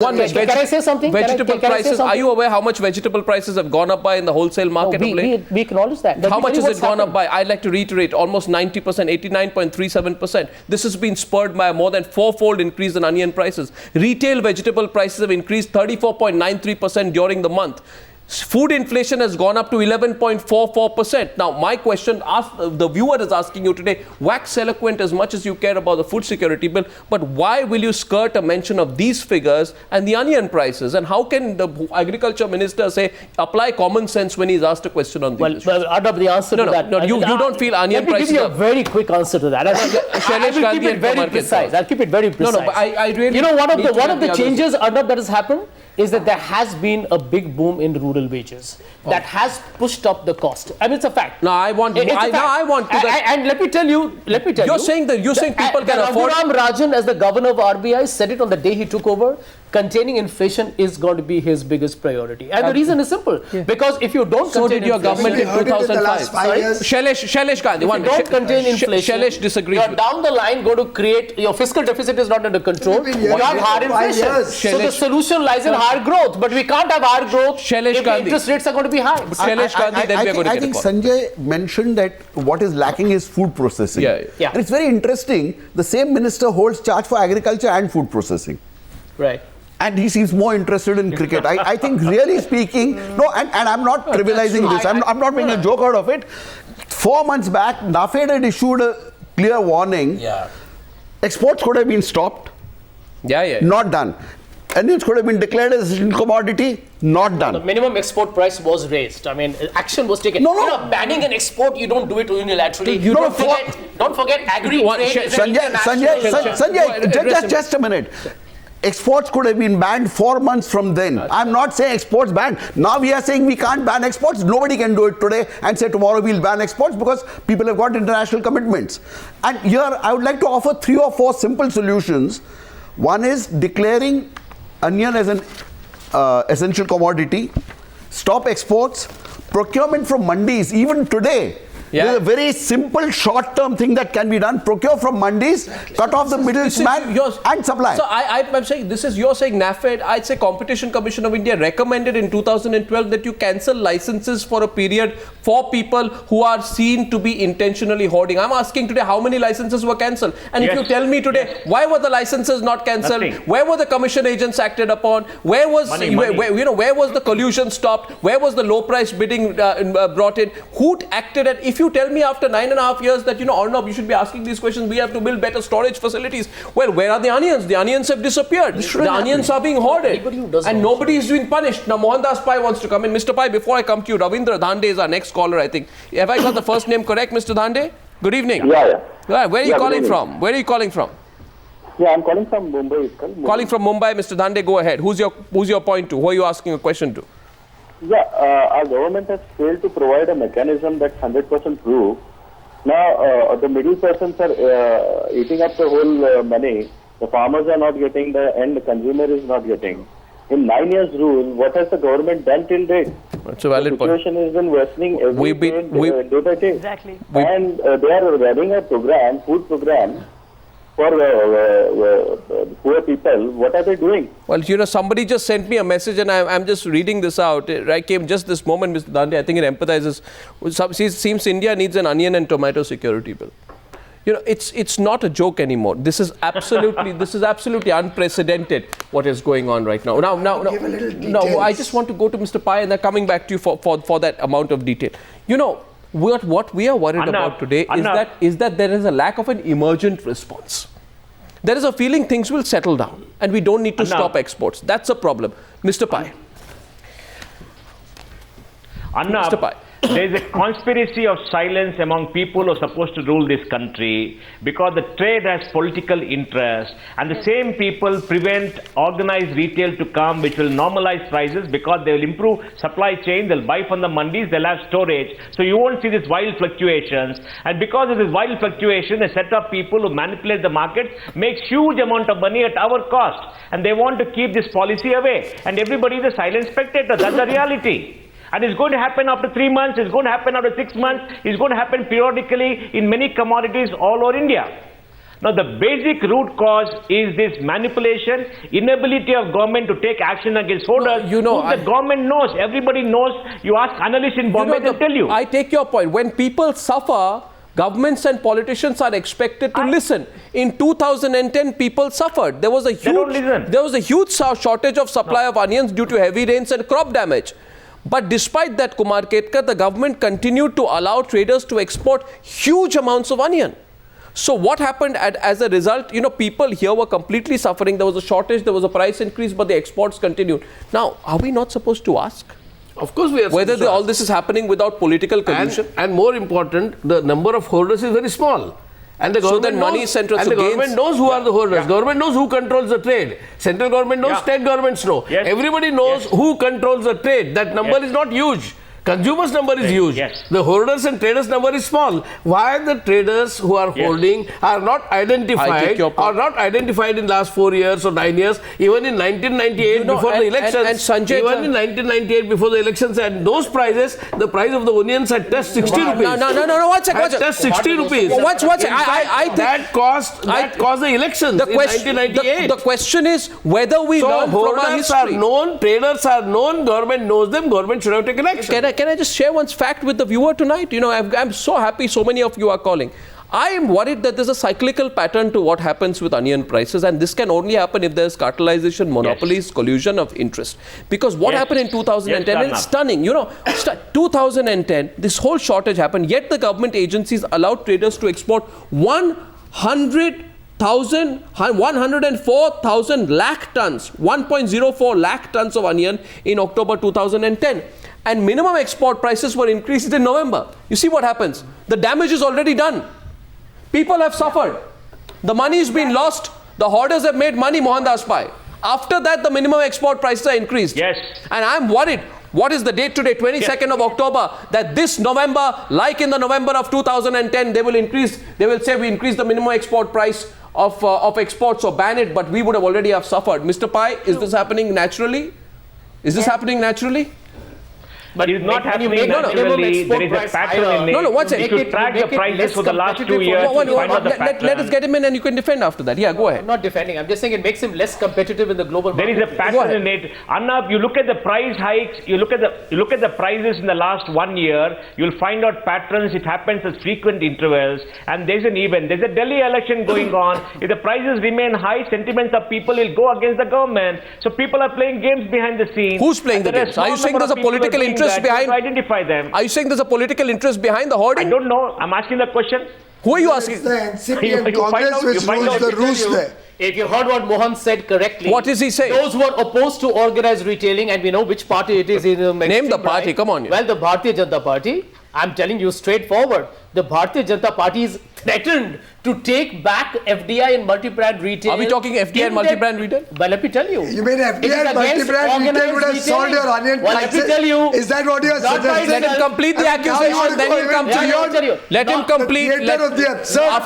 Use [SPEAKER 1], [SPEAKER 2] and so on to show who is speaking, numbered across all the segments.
[SPEAKER 1] Can I say something?
[SPEAKER 2] Vegetable prices. Are you aware how much vegetable prices have gone up by in the wholesale market of late?
[SPEAKER 1] We acknowledge that.
[SPEAKER 2] How much has it gone up by? I'd like to reiterate, almost 90%, 89.37%. This has been spurred by a more than fourfold increase in onion prices. Retail vegetable prices have increased 34.93% during the month. Food inflation has gone up to 11.44%. Now, my question, the viewer is asking you today, wax eloquent as much as you care about the food security bill, but why will you skirt a mention of these figures and the onion prices? And how can the agriculture minister say, apply common sense when he's asked a question on these issues?
[SPEAKER 1] Well, Adab, the answer to that.
[SPEAKER 2] No, you don't feel onion prices...
[SPEAKER 1] Let me give you a very quick answer to that. I will keep it very precise. I'll keep it very precise.
[SPEAKER 2] No, but I really...
[SPEAKER 1] You know, one of the changes, Adab, that has happened is that there has been a big boom in rural wages that has pushed up the cost. I mean, it's a fact.
[SPEAKER 2] No, I want to that.
[SPEAKER 1] And let me tell you.
[SPEAKER 2] You're saying people can afford.
[SPEAKER 1] Raghuram Rajan, as the governor of RBI, said it on the day he took over. Containing inflation is going to be his biggest priority, and the reason is simple. Because if you don't contain
[SPEAKER 2] your government in 2005. Shailesh Gandhi.
[SPEAKER 1] If you don't contain inflation,
[SPEAKER 2] Shailesh disagrees.
[SPEAKER 1] You're down the line going to create your fiscal deficit is not under control. You have higher inflation. So the solution lies in higher growth, but we can't have higher growth if the interest rates are going to be high.
[SPEAKER 3] I think Sanjay mentioned that what is lacking is food processing.
[SPEAKER 1] Yeah.
[SPEAKER 3] And it's very interesting. The same minister holds charge for agriculture and food processing.
[SPEAKER 1] Right.
[SPEAKER 3] And he seems more interested in cricket. I think, really speaking, no, and I'm not trivializing this. I'm not making a joke out of it. 4 months back, NAFED had issued a clear warning.
[SPEAKER 1] Yeah.
[SPEAKER 3] Exports could have been stopped.
[SPEAKER 2] Yeah.
[SPEAKER 3] Not done. Onions could have been declared as a commodity. Not done.
[SPEAKER 1] The minimum export price was raised. I mean, action was taken.
[SPEAKER 3] No.
[SPEAKER 1] You know, banning an export, you don't do it unilaterally. Don't forget agri-trade.
[SPEAKER 3] Sanjay, just a minute. Exports could have been banned 4 months from then. I'm not saying exports banned. Now we are saying we can't ban exports. Nobody can do it today and say tomorrow we'll ban exports because people have got international commitments. And here I would like to offer 3 or 4 simple solutions. One is declaring onion as an essential commodity. Stop exports. Procurement from mandis. Even today, there's a very simple short-term thing that can be done. Procure from mandis, cut off the middleman and supply.
[SPEAKER 2] So I'm saying, you're saying NAFED, I'd say Competition Commission of India recommended in 2012 that you cancel licenses for a period for people who are seen to be intentionally hoarding. I'm asking today how many licenses were cancelled. And if you tell me today, why were the licenses not cancelled? Where were the commission agents acted upon? Where was where was the collusion stopped? Where was the low price bidding brought in? Who acted at... If you tell me after 9.5 years that, Arnab, you should be asking these questions, we have to build better storage facilities. Well, where are the onions? The onions have disappeared. The onions are being hoarded. And nobody is being punished. Now, Mohandas Pai wants to come in. Mr. Pai, before I come to you, Ravindra Dhande is our next caller, I think. Have I got the first name correct, Mr. Dhande? Good evening.
[SPEAKER 4] Yeah.
[SPEAKER 2] Where are you calling from? Where are you calling from?
[SPEAKER 4] Yeah, I'm calling from Mumbai.
[SPEAKER 2] Calling from Mumbai, Mr. Dhande, go ahead. Who's your point to? Who are you asking a question to?
[SPEAKER 4] Yeah, our government has failed to provide a mechanism that's 100% proof. Now, the middle persons are eating up the whole money. The farmers are not getting, the end consumer is not getting. In 9 years rule, what has the government done till date?
[SPEAKER 2] That's a valid point.
[SPEAKER 4] The situation has been worsening every day by day.
[SPEAKER 1] Exactly.
[SPEAKER 4] And they are running a program, food program, for poor people. What are they doing?
[SPEAKER 2] Well, somebody just sent me a message and I'm just reading this out. I came just this moment, Mr. Dhande. I think it empathizes. Seems India needs an onion and tomato security bill. It's not a joke anymore. This is absolutely unprecedented what is going on right now. Now, I just want to go to Mr. Pai and then coming back to you for that amount of detail. What we are worried about today is that there is a lack of an emergent response. There is a feeling things will settle down and we don't need to stop exports. That's a problem. Mr. Pai. Mr. Pai.
[SPEAKER 5] There is a conspiracy of silence among people who are supposed to rule this country because the trade has political interest, and the same people prevent organized retail to come, which will normalize prices because they will improve supply chain, they'll buy from the mandis, they'll have storage, so you won't see these wild fluctuations. And because of this wild fluctuation, a set of people who manipulate the market make huge amount of money at our cost, and they want to keep this policy away, and everybody is a silent spectator. That's the reality. And it's going to happen after 3 months, it's going to happen after 6 months, it's going to happen periodically in many commodities all over India. Now, the basic root cause is this manipulation, inability of government to take action against hoarders. The government knows, everybody knows. You ask analysts in Bombay, they'll tell you.
[SPEAKER 2] I take your point. When people suffer, governments and politicians are expected to listen. In 2010, people suffered. There was a huge shortage of supply of onions due to heavy rains and crop damage. But despite that, Kumar Ketkar, the government continued to allow traders to export huge amounts of onion. So what happened as a result, people here were completely suffering. There was a shortage, there was a price increase, but the exports continued. Now, are we not supposed to ask?
[SPEAKER 6] Of course we are.
[SPEAKER 2] Whether all this is happening without political collusion?
[SPEAKER 6] And more important, the number of holders is very small. And the government
[SPEAKER 2] money is central.
[SPEAKER 6] And the government knows who are the holders. Government knows who controls the trade. Central government knows, state governments know. Everybody knows who controls the trade. That number is not huge. Consumers' number is huge. The holders and traders' number is small. Why the traders who are holding are not identified in last 4 years or 9 years, even in 1998 before the elections, even in 1998 before the elections, and those prices, the price of the onions had touched 60 rupees.
[SPEAKER 2] No, one second.
[SPEAKER 6] Touched 60 rupees.
[SPEAKER 2] I think
[SPEAKER 6] that caused the elections in 1998.
[SPEAKER 2] The question is whether we learn from our history.
[SPEAKER 6] Holders are known, traders are known, government knows them, government should have taken action.
[SPEAKER 2] Can I just share one fact with the viewer tonight? I'm so happy so many of you are calling. I am worried that there's a cyclical pattern to what happens with onion prices, and this can only happen if there's cartelization, monopolies, collusion of interest. Because what happened in 2010 is stunning. 2010, this whole shortage happened, yet the government agencies allowed traders to export 104,000 lakh tons, 1.04 lakh tons of onion in October 2010. And minimum export prices were increased in November. You see what happens? The damage is already done. People have suffered. The money has been lost. The hoarders have made money, Mohandas Pai. After that, the minimum export prices are increased. And I'm worried. What is the date today? 22nd of October. That this November, like in the November of 2010, they will say we increase the minimum export price of exports or ban it, but we would have already have suffered. Mr. Pai, is this happening naturally? Is this happening naturally?
[SPEAKER 5] But it's not happening naturally. There is a pattern in it.
[SPEAKER 2] One second.
[SPEAKER 5] If you track the prices for the last 2 years, find out the pattern.
[SPEAKER 2] Let us get him in and you can defend after that. Yeah, go ahead.
[SPEAKER 1] I'm not defending. I'm just saying it makes him less competitive in the global market.
[SPEAKER 5] There is a pattern in it. Arnab, you look at the price hikes, you look at the prices in the last 1 year, you'll find out patterns. It happens at frequent intervals, and there's a Delhi election going on. If the prices remain high, sentiments of people will go against the government. So people are playing games behind the scenes.
[SPEAKER 2] Who's playing the games? Are you saying there's a political interest behind?
[SPEAKER 5] Identify them.
[SPEAKER 2] Are you saying there's a political interest behind the hoarding?
[SPEAKER 5] I don't know. I'm asking the question.
[SPEAKER 2] Who are you asking?
[SPEAKER 7] It's the NCP and Congress which rules the roost there.
[SPEAKER 1] If you heard what Mohan said correctly,
[SPEAKER 2] what is he saying?
[SPEAKER 1] Those who are opposed to organized retailing, and we know which party it is in the
[SPEAKER 2] name the party. Come on.
[SPEAKER 1] Well, the Bharatiya Janata Party. I'm telling you straightforward. The Bharatiya Janata Party is threatened to take back FDI and multi-brand retail.
[SPEAKER 2] Are we talking FDI and multi-brand retail?
[SPEAKER 1] Well, let me tell you.
[SPEAKER 7] You mean FDI and multi-brand retail would have solved your onion prices?
[SPEAKER 1] Let me tell you.
[SPEAKER 7] Is that what you are suggesting?
[SPEAKER 2] Let him complete the accusation, then he'll come to you. Let him complete.
[SPEAKER 7] Of the absurd,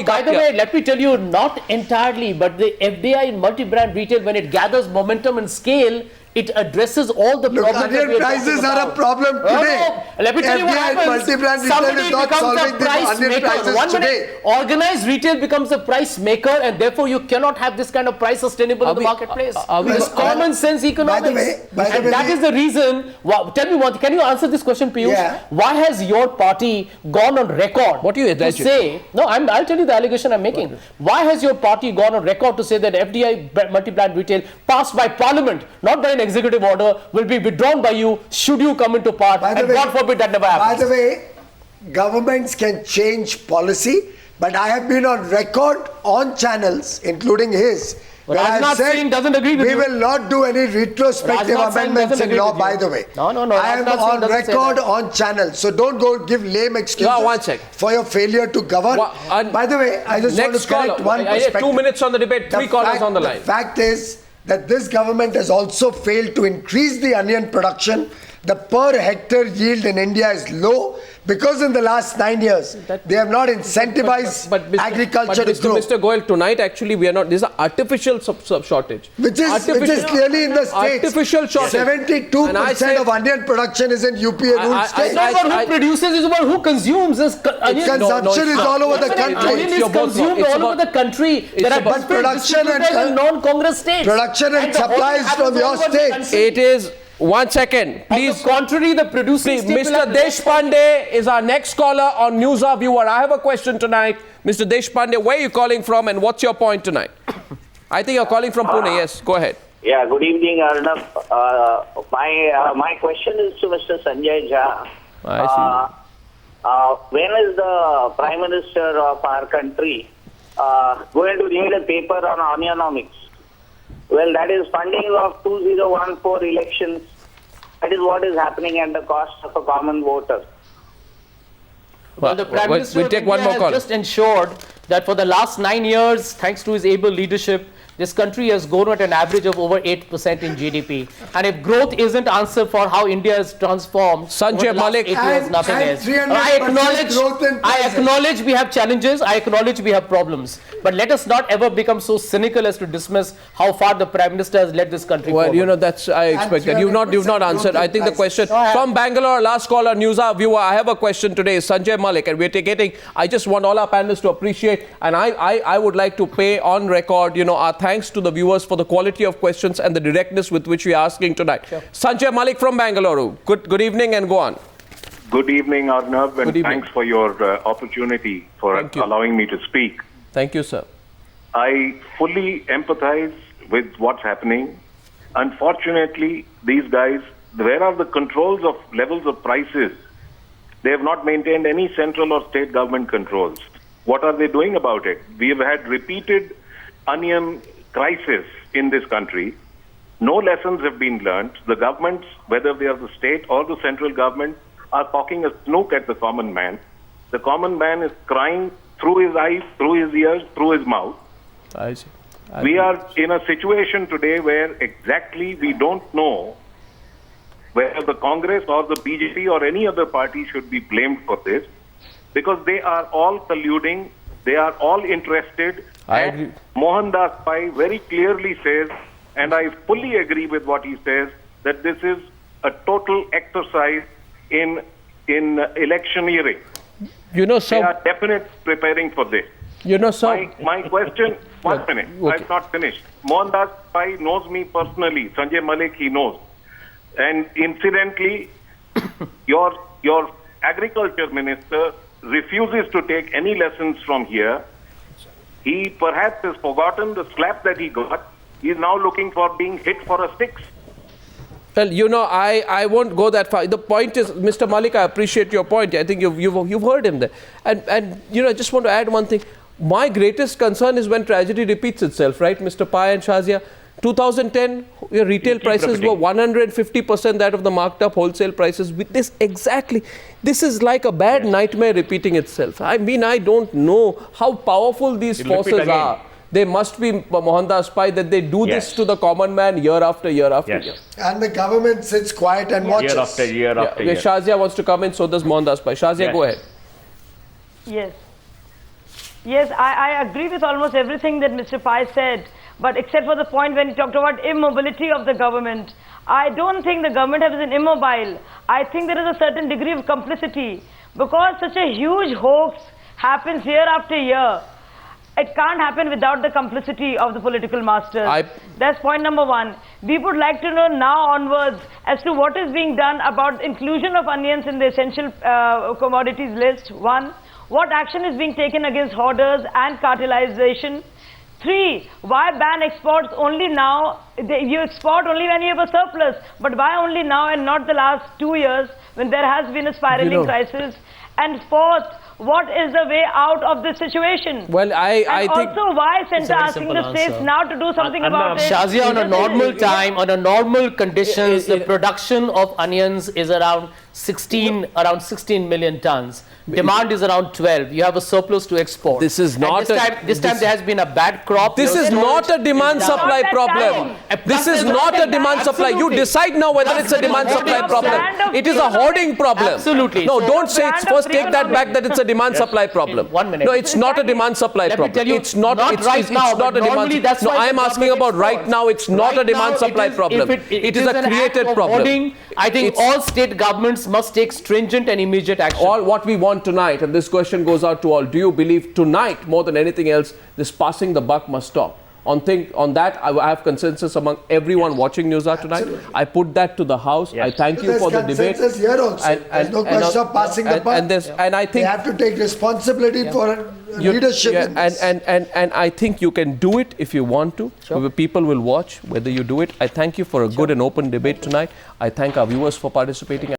[SPEAKER 1] By the way, let me tell you, not entirely, but the FDI and multi-brand retail, when it gathers momentum and scale, it addresses all the problems.
[SPEAKER 7] Onion prices are a problem today.
[SPEAKER 1] Let me tell you what happens. Somebody becomes a price maker. 1 minute. Organized retail becomes a price maker, and therefore you cannot have this kind of price sustainable in the marketplace. It's common sense economics. And that is the reason. Tell me what. Can you answer this question, Piyush? Why has your party gone on record?
[SPEAKER 2] What do you
[SPEAKER 1] to say? No, I'll tell you the allegation I'm making. Why has your party gone on record to say that FDI multi-brand retail passed by Parliament, not by an executive order, will be withdrawn by you should you come into power, and God forbid that never happens.
[SPEAKER 7] By the way, governments can change policy, but I have been on record on channels, including his,
[SPEAKER 1] where I have said
[SPEAKER 7] doesn't agree with we will not do any retrospective amendments in law, by the way.
[SPEAKER 1] No.
[SPEAKER 7] I am on record on channels, so don't go give lame excuses for your failure to govern. By the way, I just want to correct one perspective.
[SPEAKER 2] 2 minutes on the debate, 3 callers on the line.
[SPEAKER 7] The fact is that this government has also failed to increase the onion production. the per hectare yield in India is low because in the last 9 years, they have not incentivized agriculture to grow.
[SPEAKER 2] Mr. Goyal, tonight actually we are not, this is an artificial shortage.
[SPEAKER 7] Which is clearly in the states.
[SPEAKER 2] Artificial shortage.
[SPEAKER 7] 72% of onion production is in UP and ruled states.
[SPEAKER 1] It's not about who produces, it's about who consumes.
[SPEAKER 7] Consumption is all over the country.
[SPEAKER 1] Onion is consumed all over the country. There are different
[SPEAKER 7] production
[SPEAKER 1] and non-Congress states.
[SPEAKER 7] Production and supply is from your states.
[SPEAKER 2] It is. 1 second, please.
[SPEAKER 1] On the contrary, the producing
[SPEAKER 2] Mr. Deshpande is our next caller on Newshour Viewer. I have a question tonight. Mr. Deshpande, where are you calling from and what's your point tonight? I think you're calling from Pune. Yes, go ahead.
[SPEAKER 8] Yeah, good evening, Arnab. My question is to Mr. Sanjay Jha.
[SPEAKER 2] I see.
[SPEAKER 8] When is the Prime Minister of our country going to read a paper on onionomics? Well, that is funding of 2014 elections. That is what is happening at the cost of a common voter.
[SPEAKER 1] Well, the Prime Minister
[SPEAKER 2] we'll take one more call.
[SPEAKER 1] has just ensured that for the last 9 years, thanks to his able leadership, this country has grown at an average of over 8% in GDP. And if growth isn't answer for how India is transformed,
[SPEAKER 2] Sanjay Malik,
[SPEAKER 1] nothing is. I acknowledge we have challenges. I acknowledge we have problems. But let us not ever become so cynical as to dismiss how far the Prime Minister has led this country forward.
[SPEAKER 2] You know, that's, I expect that. You've not answered. I think the question from Bangalore, last caller, Newshour Viewer, I have a question today, Sanjay Malik, and we're getting, I just want all our panelists to appreciate, and I would like to pay on record, you know, our thanks to the viewers for the quality of questions and the directness with which we are asking tonight. Sure. Sanjay Malik from Bangalore. Good evening and go on.
[SPEAKER 9] Good evening, Arnab, and thanks for your opportunity for allowing me to speak.
[SPEAKER 2] Thank you, sir.
[SPEAKER 9] I fully empathize with what's happening. Unfortunately, these guys, where are the controls of levels of prices? They have not maintained any central or state government controls. What are they doing about it? We have had repeated onion crisis in this country. No lessons have been learned. The governments, whether they are the state or the central government, are poking a snook at the common man. The common man is crying through his eyes, through his ears, through his mouth.
[SPEAKER 2] I see.
[SPEAKER 9] We are in a situation today where exactly we don't know whether the Congress or the BJP or any other party should be blamed for this, because they are all colluding, they are all interested.
[SPEAKER 2] I agree.
[SPEAKER 9] Mohandas Pai very clearly says, and I fully agree with what he says, that this is a total exercise in electioneering.
[SPEAKER 2] You know, sir,
[SPEAKER 9] they are definitely preparing for this.
[SPEAKER 2] You know, sir,
[SPEAKER 9] my question, one minute, I've not finished. Mohandas Pai knows me personally. Sanjay Malik, he knows. And incidentally, your agriculture minister refuses to take any lessons from here. He perhaps has forgotten the slap that he got. He is now looking for being hit for a six.
[SPEAKER 2] Well, you know, I won't go that far. The point is, Mr. Malik, I appreciate your point. I think you've heard him there. And you know, I just want to add one thing. My greatest concern is when tragedy repeats itself, right, Mr. Pai and Shazia? 2010, your retail prices were 150% that of the marked up wholesale prices. With this this is like a bad nightmare repeating itself. I mean, I don't know how powerful these forces are. They must be Mohandas Pai that they do this to the common man year after year after year.
[SPEAKER 7] And the government sits quiet and watches.
[SPEAKER 5] Year after year after year.
[SPEAKER 2] Shazia wants to come in, so does Mohandas Pai. Shazia, go ahead.
[SPEAKER 10] Yes, I agree with almost everything that Mr. Pai said, but except for the point when he talked about immobility of the government. I don't think the government is immobile. I think there is a certain degree of complicity, because such a huge hoax happens year after year. It can't happen without the complicity of the political masters. That's point number one. We would like to know now onwards as to what is being done about inclusion of onions in the essential commodities list. One, what action is being taken against hoarders and cartelization? 3, why ban exports only now? You export only when you have a surplus, but why only now and not the last 2 years when there has been a spiraling crisis? And 4th, what is the way out of this situation?
[SPEAKER 2] Well, I think
[SPEAKER 10] also why Centre asking the states now to do something about it?
[SPEAKER 1] Shazia, on a normal time, on a normal conditions, the production of onions is around 16 million tons. Demand is around 12. You have a surplus to export.
[SPEAKER 2] This is not
[SPEAKER 1] this time there has been a bad crop.
[SPEAKER 2] This is not a demand supply problem. This is not a demand supply. You decide now whether it's a demand supply problem. It is a hoarding problem.
[SPEAKER 1] Absolutely.
[SPEAKER 2] No, don't say it's first. Take that back. That it's a demand supply problem.
[SPEAKER 1] 1 minute.
[SPEAKER 2] No, it's not a demand supply problem.
[SPEAKER 1] Let me tell you,
[SPEAKER 2] it's not.
[SPEAKER 1] not
[SPEAKER 2] It's
[SPEAKER 1] right now.
[SPEAKER 2] It's not a demand. No, I am asking about right now. It's not a demand supply problem. It is a created problem.
[SPEAKER 1] I think all state governments must take stringent and immediate action.
[SPEAKER 2] All what we want tonight, and this question goes out to all. Do you believe tonight, more than anything else, this passing the buck must stop? On that, I have consensus among everyone watching Newshour tonight.
[SPEAKER 7] Absolutely.
[SPEAKER 2] I put that to the House. I thank you for the debate.
[SPEAKER 7] There's consensus here also. There's no question of passing the buck.
[SPEAKER 2] And I think
[SPEAKER 7] they have to take responsibility for leadership. In this.
[SPEAKER 2] And I think you can do it if you want to.
[SPEAKER 1] Sure.
[SPEAKER 2] People will watch whether you do it. I thank you for a good and open debate tonight. I thank our viewers for participating.